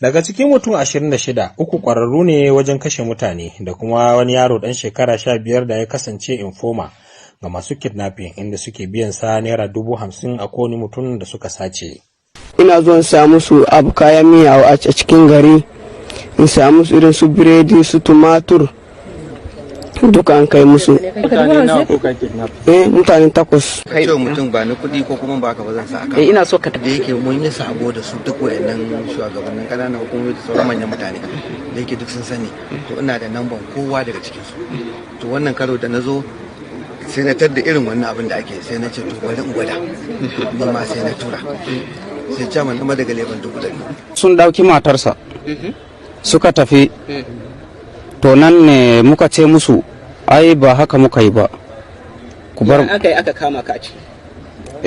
Daga cikin mutum 26, uku ƙwararru ne wajen kashe mutane da kuma wani yaro ɗan shekara 15 da ya kasance informa ga masu kidnapping, inda suke biyan sa naira 50,000 a kowane mutum da suka sace. Ina zuwa samu su abu kayan miya a cikin gari, in samu su irin su biredi, su tumatur, duka an kai musu. Mutane nawa ko ka kidnap? Mutane 8. Kai da mutum ba ni kuɗi ko kuma ba ka ba zan sa aka. Ina so ka da yake mun yi sabo da su duk wayannan shugabannin ƙananan hukumomi da sauran manyan mutane da yake duk sun sani, to ina da namban kowa daga cikin su. To wannan karo da nazo sai na tar da irin wannan abin da ake, sai na ce to bari in gwada ni ma sai na tura, sai chairman kuma daga leban dubu da sun dauki matarsa suka tafi. To nan ne muka ce musu ai ba haka muka yi ba, ku bar aka kama ka ci.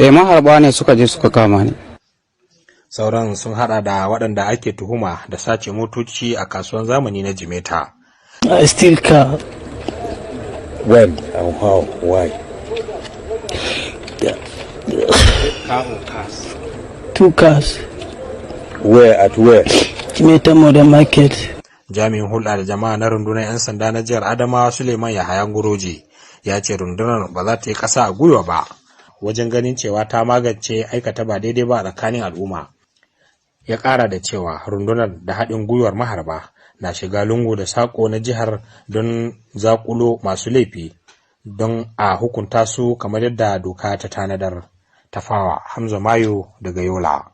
Maharba ne suka je suka kama ni. Sauran sun hada da waɗanda ake tuhuma da sace motoci a kasuwan zamani na Jimeta. I still car. When and how? Why? Car or cars? 2 cars. Where at where? Jimeta Modern Market. Jami'in hulɗa da jama'a na rundunar 'yan sanda na jihar Adamawa Suleiman Yahaya Guroje ya ce rundunar ba za ta yi ƙasa a gwiwa ba wajen ganin cewa ta magance aikata ba daidai ba a tsakanin al'umma. Ya ƙara da cewa rundunar da haɗin gwiwar maharba na shiga lungu da saƙo na jihar don zaƙulo masu laifi don a hukunta su kamar yadda doka ta tanadar. Tafawa Hamza Mayo daga Yola.